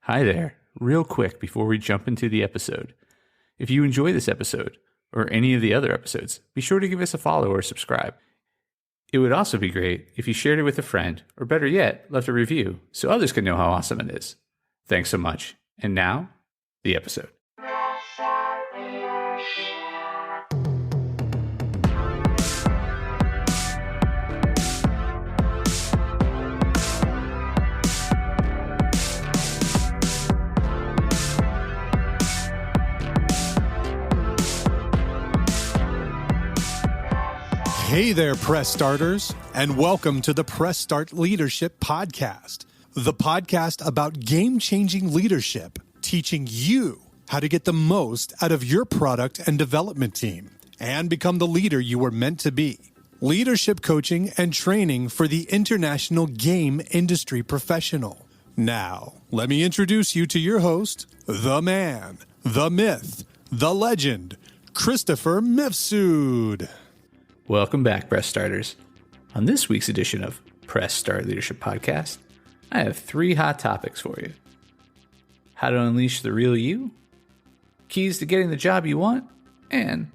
Hi there. Real quick before we jump into the episode. If you enjoy this episode, or any of the other episodes, be sure to give us a follow or subscribe. It would also be great if you shared it with a friend, or better yet, left a review so others can know how awesome it is. Thanks so much. And now, the episode. Hey there, Press Starters, and welcome to the Press Start Leadership Podcast, the podcast about game-changing leadership, teaching you how to get the most out of your product and development team and become the leader you were meant to be. Leadership coaching and training for the international game industry professional. Now, let me introduce you to your host, the man, the myth, the legend, Christopher Mifsud. Welcome back, Press Starters. On this week's edition of Press Start Leadership Podcast, I have 3 hot topics for you. How to unleash the real you, keys to getting the job you want, and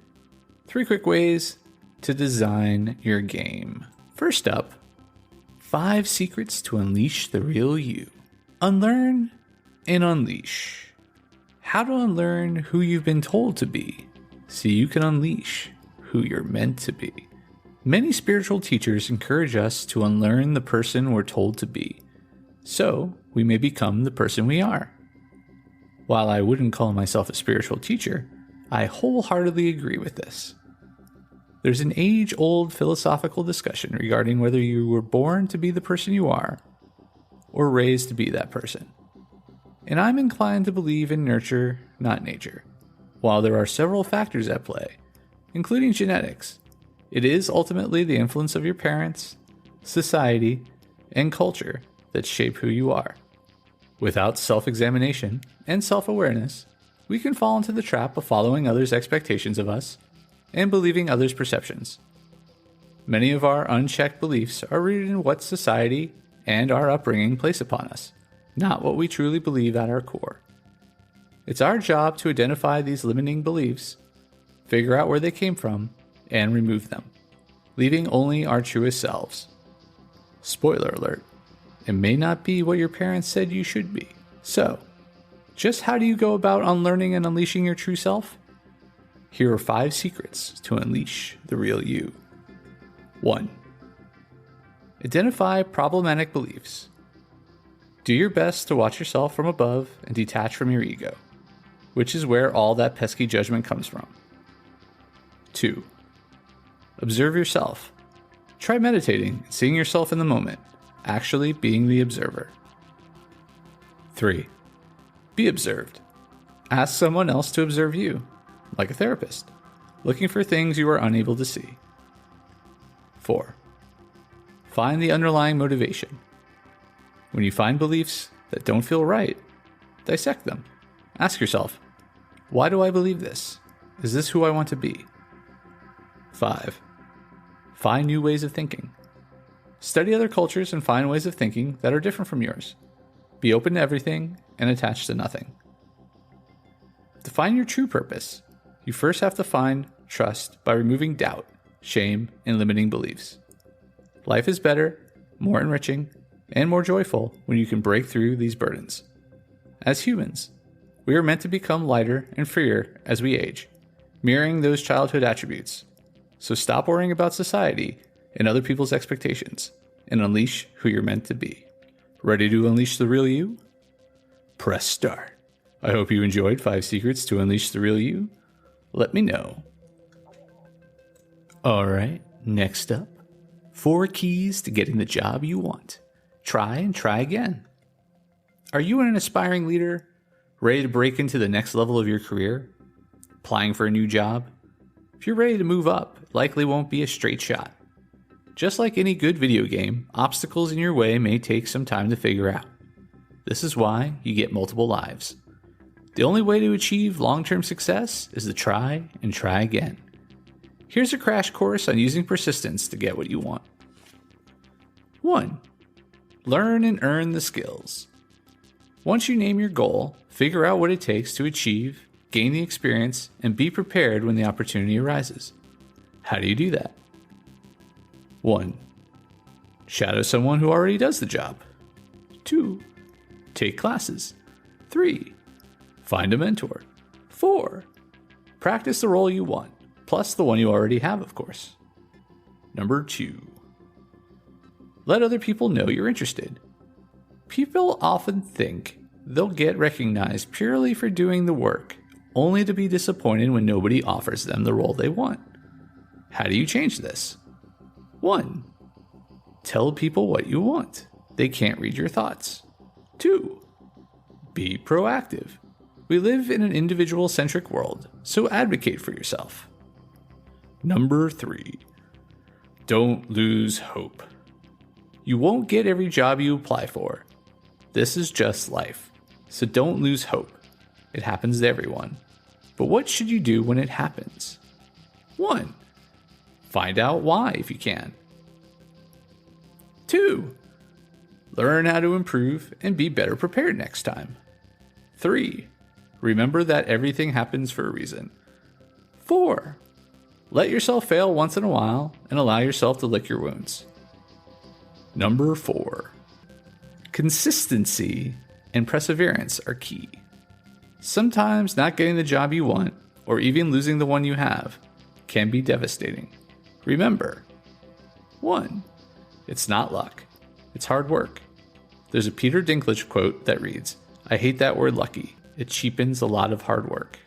3 quick ways to design your game. First up, 5 secrets to unleash the real you. Unlearn and unleash. How to unlearn who you've been told to be so you can unleash who you're meant to be. Many spiritual teachers encourage us to unlearn the person we're told to be, so we may become the person we are. While I wouldn't call myself a spiritual teacher, I wholeheartedly agree with this. There's an age-old philosophical discussion regarding whether you were born to be the person you are, or raised to be that person. And I'm inclined to believe in nurture, not nature. While there are several factors at play, including genetics, it is ultimately the influence of your parents, society, and culture that shape who you are. Without self-examination and self-awareness, we can fall into the trap of following others' expectations of us and believing others' perceptions. Many of our unchecked beliefs are rooted in what society and our upbringing place upon us, not what we truly believe at our core. It's our job to identify these limiting beliefs, figure out where they came from, and remove them, leaving only our truest selves. Spoiler alert, it may not be what your parents said you should be. So, just how do you go about unlearning and unleashing your true self? Here are 5 secrets to unleash the real you. 1. Identify problematic beliefs. Do your best to watch yourself from above and detach from your ego, which is where all that pesky judgment comes from. 2. Observe yourself. Try meditating and seeing yourself in the moment, actually being the observer. 3. Be observed. Ask someone else to observe you, like a therapist, looking for things you are unable to see. 4. Find the underlying motivation. When you find beliefs that don't feel right, dissect them. Ask yourself, why do I believe this? Is this who I want to be? 5. Find new ways of thinking. Study other cultures and find ways of thinking that are different from yours. Be open to everything and attached to nothing. To find your true purpose, you first have to find trust by removing doubt, shame, and limiting beliefs. Life is better, more enriching, and more joyful when you can break through these burdens. As humans, we are meant to become lighter and freer as we age, mirroring those childhood attributes. So stop worrying about society and other people's expectations and unleash who you're meant to be. Ready to unleash the real you? Press start. I hope you enjoyed 5 secrets to unleash the real you. Let me know. Alright, next up, 4 keys to getting the job you want. Try and try again. Are you an aspiring leader, ready to break into the next level of your career? Applying for a new job? If you're ready to move up, it likely won't be a straight shot. Just like any good video game, obstacles in your way may take some time to figure out. This is why you get multiple lives. The only way to achieve long-term success is to try and try again. Here's a crash course on using persistence to get what you want. 1. Learn and earn the skills. Once you name your goal, figure out what it takes to achieve, gain the experience, and be prepared when the opportunity arises. How do you do that? 1. Shadow someone who already does the job. 2. Take classes. 3. Find a mentor. 4. Practice the role you want, plus the one you already have, of course. Number 2. Let other people know you're interested. People often think they'll get recognized purely for doing the work, only to be disappointed when nobody offers them the role they want. How do you change this? 1. Tell people what you want. They can't read your thoughts. 2. Be proactive. We live in an individual-centric world, so advocate for yourself. Number 3. Don't lose hope. You won't get every job you apply for. This is just life, so don't lose hope. It happens to everyone. But what should you do when it happens? 1. Find out why if you can. 2. Learn how to improve and be better prepared next time. 3. Remember that everything happens for a reason. 4. Let yourself fail once in a while and allow yourself to lick your wounds. Number 4. Consistency and perseverance are key. Sometimes not getting the job you want, or even losing the one you have, can be devastating. Remember, 1. It's not luck. It's hard work. There's a Peter Dinklage quote that reads, "I hate that word lucky. It cheapens a lot of hard work."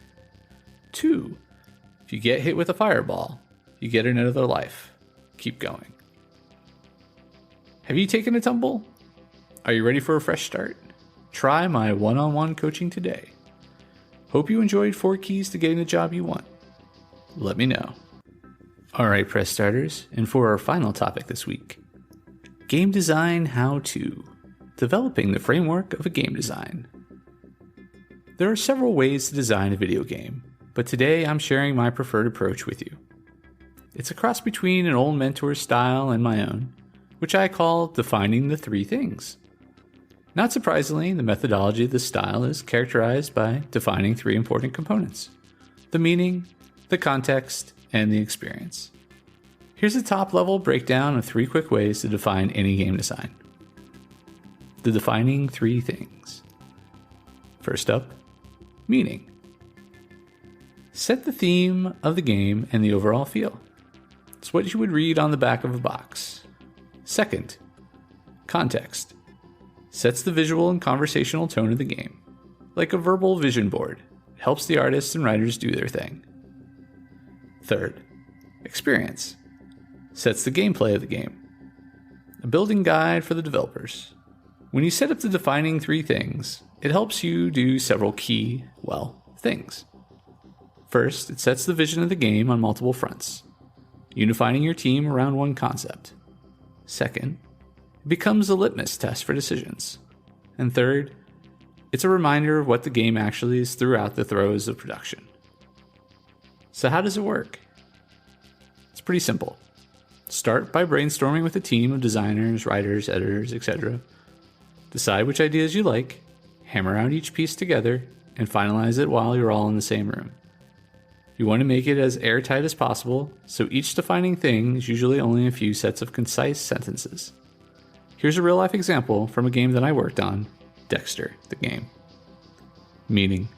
2. If you get hit with a fireball, you get another life. Keep going. Have you taken a tumble? Are you ready for a fresh start? Try my one-on-one coaching today. Hope you enjoyed 4 keys to getting the job you want. Let me know. All right, press starters, and for our final topic this week, game design how-to, developing the framework of a game design. There are several ways to design a video game, but today I'm sharing my preferred approach with you. It's a cross between an old mentor's style and my own, which I call defining the 3 things. Not surprisingly, the methodology of this style is characterized by defining 3 important components: the meaning, the context, and the experience. Here's a top-level breakdown of 3 quick ways to define any game design. The defining 3 things. First up, meaning. Set the theme of the game and the overall feel. It's what you would read on the back of a box. Second, context. Sets the visual and conversational tone of the game. Like a verbal vision board, it helps the artists and writers do their thing. Third, experience. Sets the gameplay of the game. A building guide for the developers. When you set up the defining 3 things, it helps you do several key, things. First, it sets the vision of the game on multiple fronts, unifying your team around one concept. Second, it becomes a litmus test for decisions. And third, it's a reminder of what the game actually is throughout the throes of production. So how does it work? It's pretty simple. Start by brainstorming with a team of designers, writers, editors, etc. Decide which ideas you like, hammer out each piece together, and finalize it while you're all in the same room. You want to make it as airtight as possible, so each defining thing is usually only a few sets of concise sentences. Here's a real-life example from a game that I worked on, Dexter, the game. Meaning.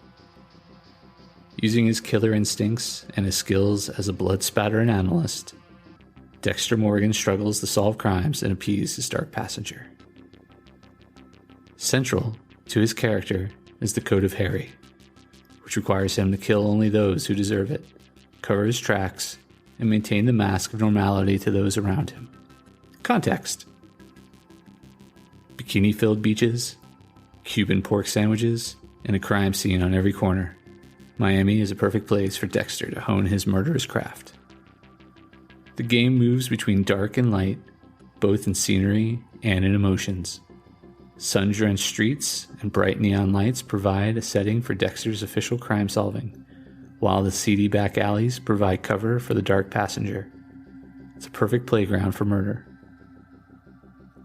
Using his killer instincts and his skills as a blood-spattering analyst, Dexter Morgan struggles to solve crimes and appease his dark passenger. Central to his character is the Code of Harry, which requires him to kill only those who deserve it, cover his tracks, and maintain the mask of normality to those around him. Context. Bikini-filled beaches, Cuban pork sandwiches, and a crime scene on every corner. Miami is a perfect place for Dexter to hone his murderous craft. The game moves between dark and light, both in scenery and in emotions. Sun-drenched streets and bright neon lights provide a setting for Dexter's official crime solving, while the seedy back alleys provide cover for the dark passenger. It's a perfect playground for murder.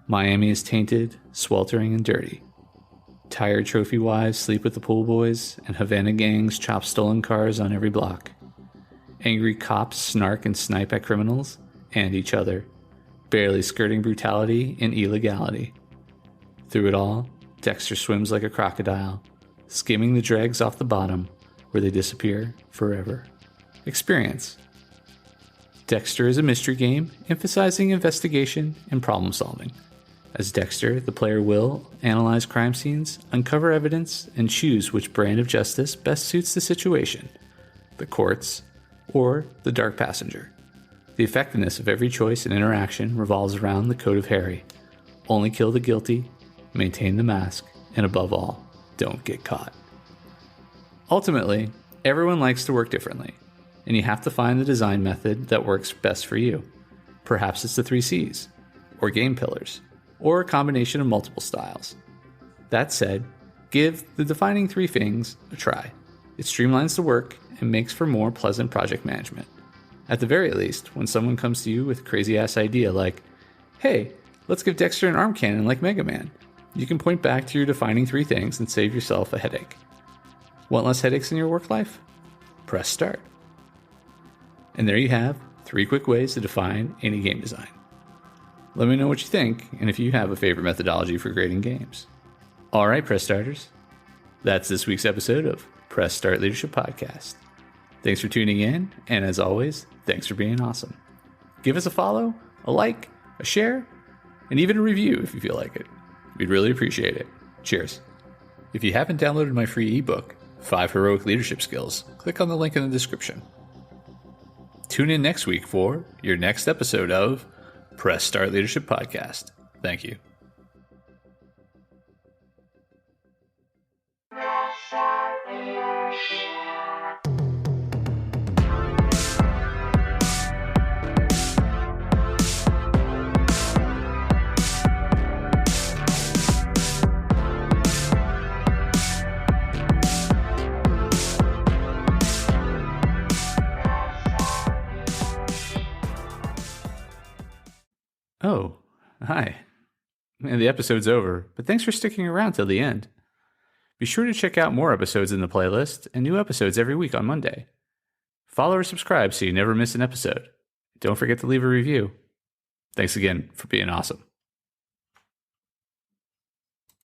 Miami is tainted, sweltering, and dirty. Tired trophy wives sleep with the pool boys, and Havana gangs chop stolen cars on every block. Angry cops snark and snipe at criminals and each other, barely skirting brutality and illegality. Through it all, Dexter swims like a crocodile, skimming the dregs off the bottom where they disappear forever. Experience. Dexter is a mystery game emphasizing investigation and problem solving. As Dexter, the player will analyze crime scenes, uncover evidence, and choose which brand of justice best suits the situation, the courts, or the dark passenger. The effectiveness of every choice and interaction revolves around the Code of Harry. Only kill the guilty, maintain the mask, and above all, don't get caught. Ultimately, everyone likes to work differently, and you have to find the design method that works best for you. Perhaps it's the 3 C's, or game pillars, or a combination of multiple styles. That said, give the defining 3 things a try. It streamlines the work and makes for more pleasant project management. At the very least, when someone comes to you with a crazy-ass idea like, hey, let's give Dexter an arm cannon like Mega Man, you can point back to your defining 3 things and save yourself a headache. Want less headaches in your work life? Press start. And there you have 3 quick ways to define any game design. Let me know what you think and if you have a favorite methodology for grading games. All right, Press Starters. That's this week's episode of Press Start Leadership Podcast. Thanks for tuning in, and as always, thanks for being awesome. Give us a follow, a like, a share, and even a review if you feel like it. We'd really appreciate it. Cheers. If you haven't downloaded my free ebook, 5 Heroic Leadership Skills, click on the link in the description. Tune in next week for your next episode of Press Start Leadership Podcast. Thank you. Oh, hi. And the episode's over, but thanks for sticking around till the end. Be sure to check out more episodes in the playlist and new episodes every week on Monday. Follow or subscribe so you never miss an episode. Don't forget to leave a review. Thanks again for being awesome.